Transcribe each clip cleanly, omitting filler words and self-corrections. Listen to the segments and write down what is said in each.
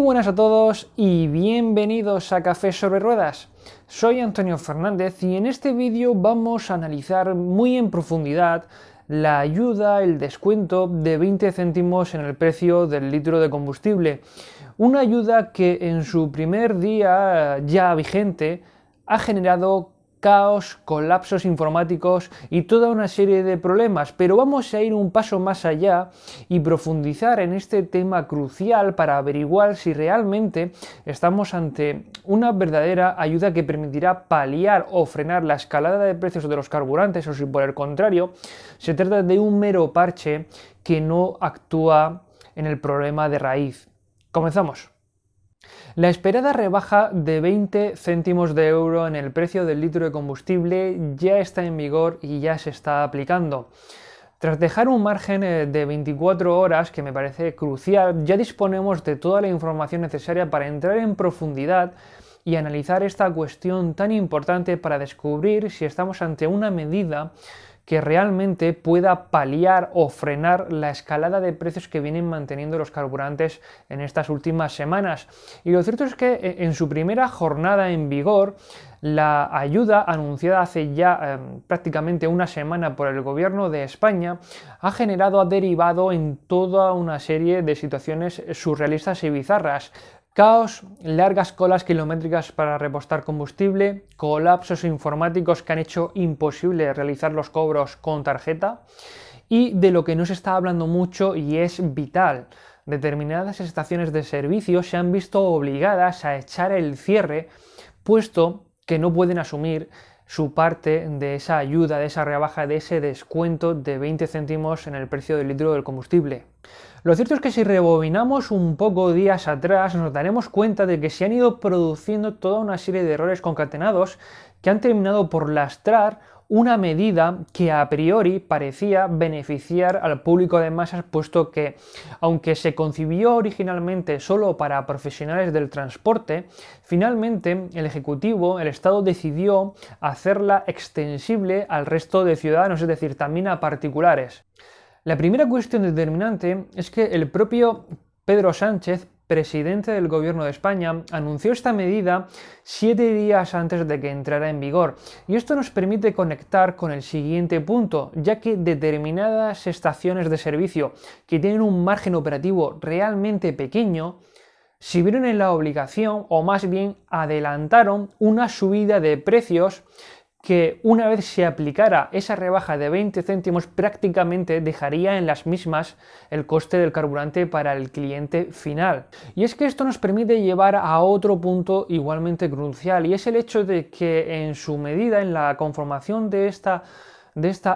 buenas a todos y bienvenidos a Café sobre Ruedas. Soy Antonio Fernández y en este vídeo vamos a analizar muy en profundidad la ayuda, el descuento de 20 céntimos en el precio del litro de combustible. Una ayuda que en su primer día ya vigente ha generado caos, colapsos informáticos y toda una serie de problemas, pero vamos a ir un paso más allá y profundizar en este tema crucial para averiguar si realmente estamos ante una verdadera ayuda que permitirá paliar o frenar la escalada de precios de los carburantes o si por el contrario se trata de un mero parche que no actúa en el problema de raíz. Comenzamos. La esperada rebaja de 20 céntimos de euro en el precio del litro de combustible ya está en vigor y ya se está aplicando. Tras dejar un margen de 24 horas, que me parece crucial, ya disponemos de toda la información necesaria para entrar en profundidad y analizar esta cuestión tan importante para descubrir si estamos ante una medida que realmente pueda paliar o frenar la escalada de precios que vienen manteniendo los carburantes en estas últimas semanas. Y lo cierto es que en su primera jornada en vigor, la ayuda anunciada hace ya prácticamente una semana por el gobierno de España ha derivado en toda una serie de situaciones surrealistas y bizarras. Caos, largas colas kilométricas para repostar combustible, colapsos informáticos que han hecho imposible realizar los cobros con tarjeta y de lo que no se está hablando mucho y es vital. Determinadas estaciones de servicio se han visto obligadas a echar el cierre puesto que no pueden asumir su parte de esa ayuda, de esa rebaja, de ese descuento de 20 céntimos en el precio del litro del combustible. Lo cierto es que si rebobinamos un poco días atrás nos daremos cuenta de que se han ido produciendo toda una serie de errores concatenados que han terminado por lastrar una medida que a priori parecía beneficiar al público de masas, puesto que, aunque se concibió originalmente solo para profesionales del transporte, finalmente el Ejecutivo, el Estado, decidió hacerla extensible al resto de ciudadanos, es decir, también a particulares. La primera cuestión determinante es que el propio Pedro Sánchez, presidente del Gobierno de España, anunció esta medida 7 días antes de que entrara en vigor. Y esto nos permite conectar con el siguiente punto, ya que determinadas estaciones de servicio que tienen un margen operativo realmente pequeño, se vieron en la obligación, o más bien adelantaron, una subida de precios que una vez se aplicara esa rebaja de 20 céntimos prácticamente dejaría en las mismas el coste del carburante para el cliente final. Y es que esto nos permite llevar a otro punto igualmente crucial y es el hecho de que en su medida, en la conformación de esta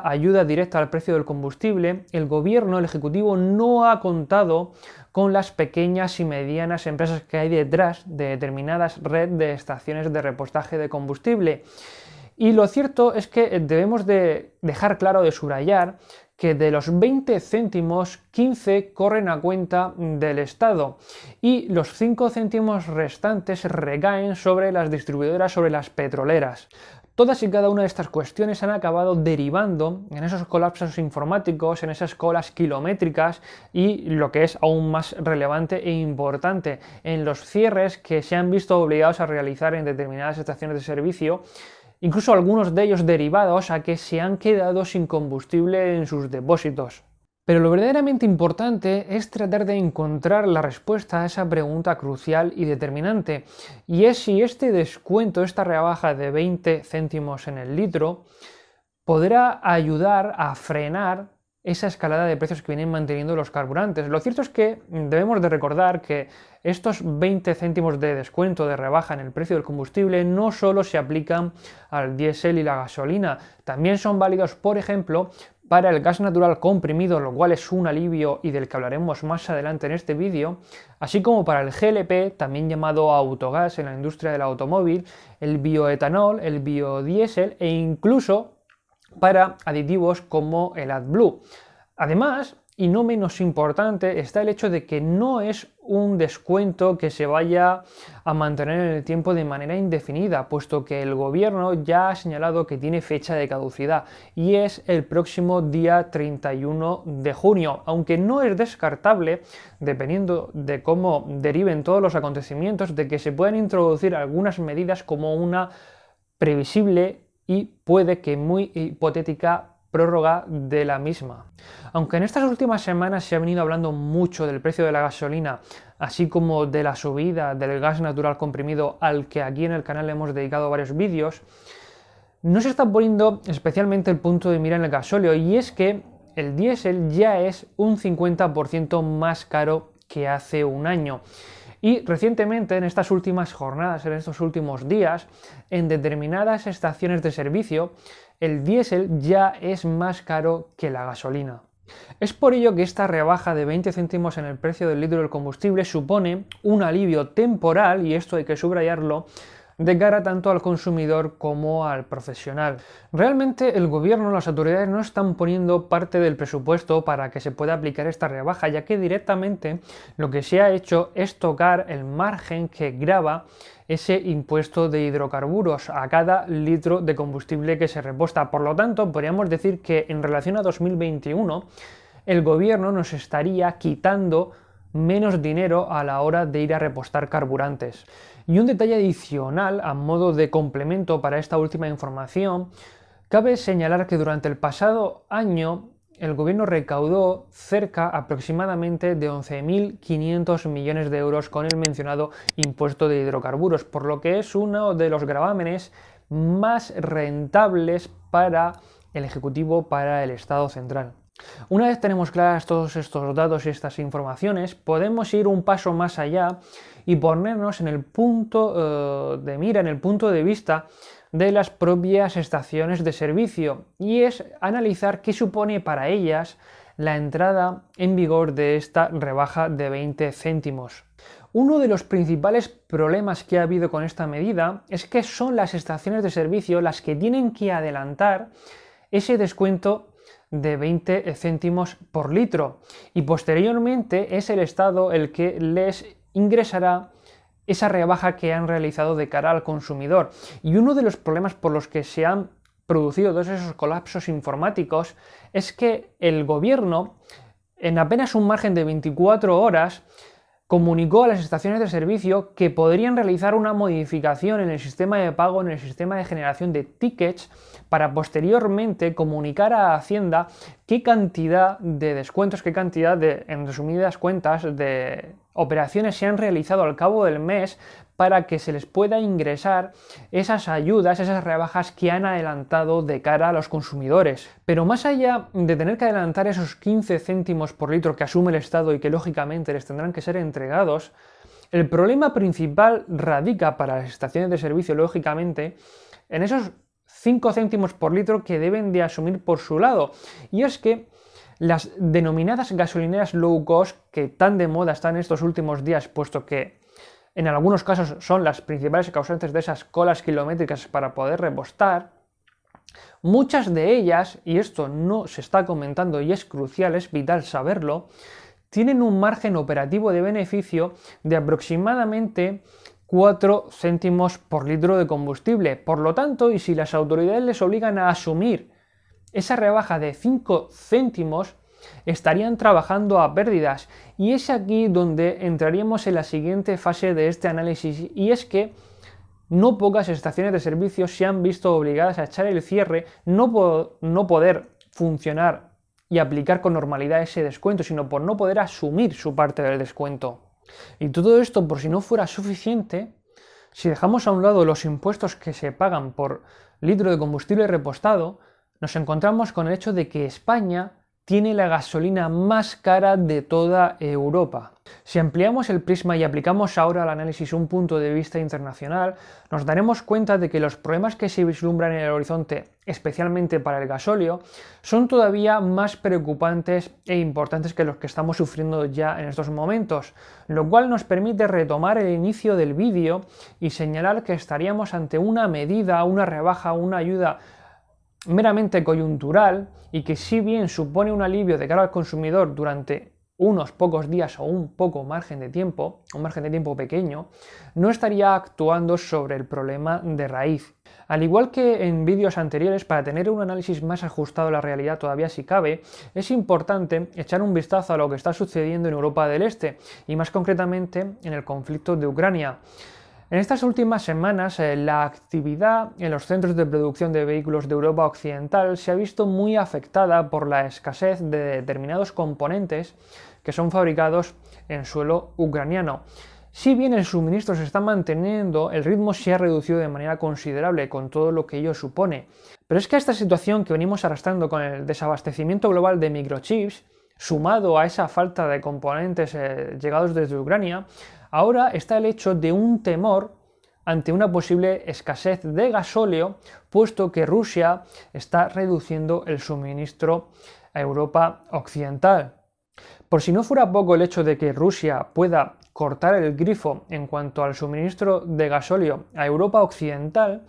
ayuda directa al precio del combustible, el gobierno, el Ejecutivo, no ha contado con las pequeñas y medianas empresas que hay detrás de determinadas redes de estaciones de repostaje de combustible. Y lo cierto es que debemos de dejar claro, de subrayar, que de los 20 céntimos, 15 corren a cuenta del Estado y los 5 céntimos restantes recaen sobre las distribuidoras, sobre las petroleras. Todas y cada una de estas cuestiones han acabado derivando en esos colapsos informáticos, en esas colas kilométricas y, lo que es aún más relevante e importante, en los cierres que se han visto obligados a realizar en determinadas estaciones de servicio, incluso algunos de ellos derivados a que se han quedado sin combustible en sus depósitos. Pero lo verdaderamente importante es tratar de encontrar la respuesta a esa pregunta crucial y determinante, y es si este descuento, esta rebaja de 20 céntimos en el litro, podrá ayudar a frenar esa escalada de precios que vienen manteniendo los carburantes. Lo cierto es que debemos de recordar que estos 20 céntimos de descuento, de rebaja en el precio del combustible, no solo se aplican al diésel y la gasolina, también son válidos, por ejemplo, para el gas natural comprimido, lo cual es un alivio y del que hablaremos más adelante en este vídeo, así como para el GLP, también llamado autogás en la industria del automóvil, el bioetanol, el biodiesel e incluso para aditivos como el AdBlue. Además, y no menos importante, está el hecho de que no es un descuento que se vaya a mantener en el tiempo de manera indefinida, puesto que el gobierno ya ha señalado que tiene fecha de caducidad y es el próximo día 31 de junio, aunque no es descartable, dependiendo de cómo deriven todos los acontecimientos, de que se puedan introducir algunas medidas como una previsible y puede que muy hipotética prórroga de la misma. Aunque en estas últimas semanas se ha venido hablando mucho del precio de la gasolina, así como de la subida del gas natural comprimido al que aquí en el canal le hemos dedicado varios vídeos, no se está poniendo especialmente el punto de mira en el gasóleo, y es que el diésel ya es un 50% más caro que hace un año. Y recientemente, en estas últimas jornadas, en estos últimos días, en determinadas estaciones de servicio, el diésel ya es más caro que la gasolina. Es por ello que esta rebaja de 20 céntimos en el precio del litro del combustible supone un alivio temporal, y esto hay que subrayarlo, de cara tanto al consumidor como al profesional. Realmente el gobierno, las autoridades no están poniendo parte del presupuesto para que se pueda aplicar esta rebaja, ya que directamente lo que se ha hecho es tocar el margen que grava ese impuesto de hidrocarburos a cada litro de combustible que se reposta. Por lo tanto, podríamos decir que en relación a 2021, el gobierno nos estaría quitando menos dinero a la hora de ir a repostar carburantes. Y un detalle adicional, a modo de complemento para esta última información, cabe señalar que durante el pasado año el gobierno recaudó cerca aproximadamente de 11.500 millones de euros con el mencionado impuesto de hidrocarburos, por lo que es uno de los gravámenes más rentables para el Ejecutivo, para el Estado central. Una vez tenemos claras todos estos datos y estas informaciones, podemos ir un paso más allá y ponernos en el punto de mira, en el punto de vista de las propias estaciones de servicio, y es analizar qué supone para ellas la entrada en vigor de esta rebaja de 20 céntimos. Uno de los principales problemas que ha habido con esta medida es que son las estaciones de servicio las que tienen que adelantar ese descuento de 20 céntimos por litro, y posteriormente es el Estado el que les ingresará esa rebaja que han realizado de cara al consumidor. Y uno de los problemas por los que se han producido todos esos colapsos informáticos es que el gobierno, en apenas un margen de 24 horas, comunicó a las estaciones de servicio que podrían realizar una modificación en el sistema de pago, en el sistema de generación de tickets, para posteriormente comunicar a Hacienda qué cantidad de descuentos, qué cantidad de, en resumidas cuentas, de operaciones se han realizado al cabo del mes, para que se les pueda ingresar esas ayudas, esas rebajas que han adelantado de cara a los consumidores. Pero más allá de tener que adelantar esos 15 céntimos por litro que asume el Estado y que lógicamente les tendrán que ser entregados, el problema principal radica para las estaciones de servicio, lógicamente, en esos 5 céntimos por litro que deben de asumir por su lado. Y es que las denominadas gasolineras low cost, que tan de moda están estos últimos días, puesto que en algunos casos son las principales causantes de esas colas kilométricas para poder repostar, muchas de ellas, y esto no se está comentando y es crucial, es vital saberlo, tienen un margen operativo de beneficio de aproximadamente 4 céntimos por litro de combustible. Por lo tanto, y si las autoridades les obligan a asumir esa rebaja de 5 céntimos, estarían trabajando a pérdidas, y es aquí donde entraríamos en la siguiente fase de este análisis, y es que no pocas estaciones de servicio se han visto obligadas a echar el cierre, no poder funcionar y aplicar con normalidad ese descuento, sino por no poder asumir su parte del descuento. Y todo esto, por si no fuera suficiente, si dejamos a un lado los impuestos que se pagan por litro de combustible repostado, nos encontramos con el hecho de que España tiene la gasolina más cara de toda Europa. Si ampliamos el prisma y aplicamos ahora al análisis un punto de vista internacional, nos daremos cuenta de que los problemas que se vislumbran en el horizonte, especialmente para el gasóleo, son todavía más preocupantes e importantes que los que estamos sufriendo ya en estos momentos, lo cual nos permite retomar el inicio del vídeo y señalar que estaríamos ante una medida, una rebaja, una ayuda meramente coyuntural, y que si bien supone un alivio de cara al consumidor durante unos pocos días o un poco margen de tiempo, un margen de tiempo pequeño, no estaría actuando sobre el problema de raíz. Al igual que en vídeos anteriores, para tener un análisis más ajustado a la realidad todavía si cabe, es importante echar un vistazo a lo que está sucediendo en Europa del Este y más concretamente en el conflicto de Ucrania. En estas últimas semanas, la actividad en los centros de producción de vehículos de Europa Occidental se ha visto muy afectada por la escasez de determinados componentes que son fabricados en suelo ucraniano. Si bien el suministro se está manteniendo, el ritmo se ha reducido de manera considerable con todo lo que ello supone. Pero es que esta situación que venimos arrastrando con el desabastecimiento global de microchips, sumado a esa falta de componentes llegados desde Ucrania, ahora está el hecho de un temor ante una posible escasez de gasóleo, puesto que Rusia está reduciendo el suministro a Europa Occidental. Por si no fuera poco el hecho de que Rusia pueda cortar el grifo en cuanto al suministro de gasóleo a Europa Occidental,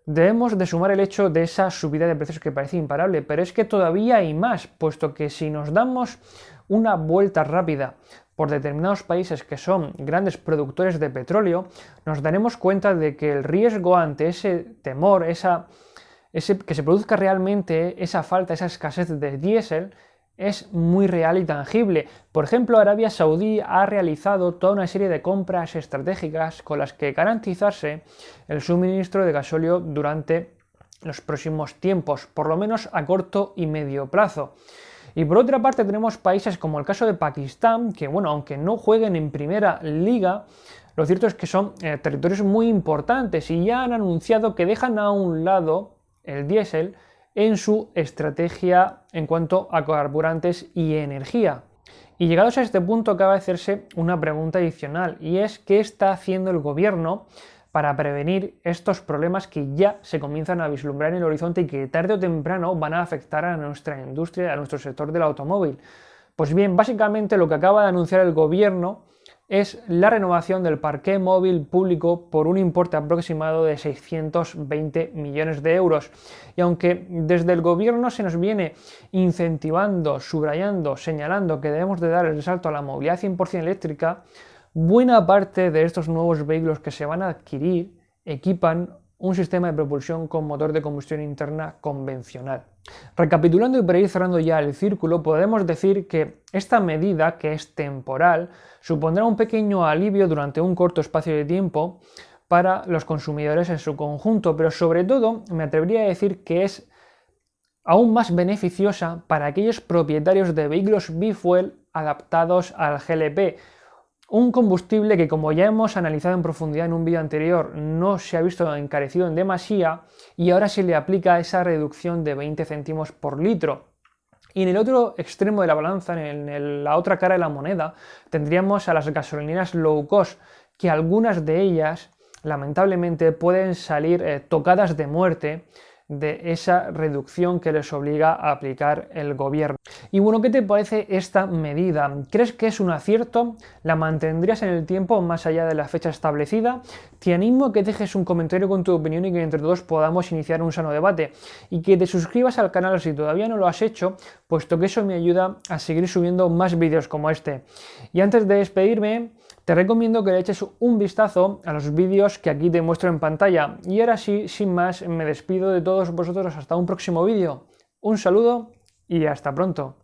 debemos de sumar el hecho de esa subida de precios que parece imparable, pero es que todavía hay más, puesto que si nos damos una vuelta rápida por determinados países que son grandes productores de petróleo, nos daremos cuenta de que el riesgo ante ese temor, que se produzca realmente esa falta, esa escasez de diésel, es muy real y tangible. Por ejemplo, Arabia Saudí ha realizado toda una serie de compras estratégicas con las que garantizarse el suministro de gasóleo durante los próximos tiempos, por lo menos a corto y medio plazo. Y por otra parte tenemos países como el caso de Pakistán, que bueno, aunque no jueguen en primera liga, lo cierto es que son territorios muy importantes y ya han anunciado que dejan a un lado el diésel en su estrategia en cuanto a carburantes y energía. Y llegados a este punto cabe hacerse una pregunta adicional, y es ¿qué está haciendo el gobierno para prevenir estos problemas que ya se comienzan a vislumbrar en el horizonte y que tarde o temprano van a afectar a nuestra industria, a nuestro sector del automóvil? Pues bien, básicamente lo que acaba de anunciar el gobierno es la renovación del parque móvil público por un importe aproximado de 620 millones de euros. Y aunque desde el gobierno se nos viene incentivando, subrayando, señalando que debemos de dar el salto a la movilidad 100% eléctrica, buena parte de estos nuevos vehículos que se van a adquirir equipan un sistema de propulsión con motor de combustión interna convencional. Recapitulando y para ir cerrando ya el círculo, podemos decir que esta medida, que es temporal, supondrá un pequeño alivio durante un corto espacio de tiempo para los consumidores en su conjunto, pero sobre todo me atrevería a decir que es aún más beneficiosa para aquellos propietarios de vehículos bifuel adaptados al GLP, un combustible que, como ya hemos analizado en profundidad en un vídeo anterior, no se ha visto encarecido en demasía y ahora se le aplica esa reducción de 20 céntimos por litro. Y en el otro extremo de la balanza, en la otra cara de la moneda, tendríamos a las gasolineras low cost, que algunas de ellas lamentablemente pueden salir tocadas de muerte de esa reducción que les obliga a aplicar el gobierno. Y bueno, ¿qué te parece esta medida? ¿Crees que es un acierto? ¿La mantendrías en el tiempo más allá de la fecha establecida? Te animo a que dejes un comentario con tu opinión y que entre todos podamos iniciar un sano debate. Y que te suscribas al canal si todavía no lo has hecho, puesto que eso me ayuda a seguir subiendo más vídeos como este. Y antes de despedirme, te recomiendo que le eches un vistazo a los vídeos que aquí te muestro en pantalla. Y ahora sí, sin más, me despido de todos vosotros hasta un próximo vídeo. Un saludo y hasta pronto.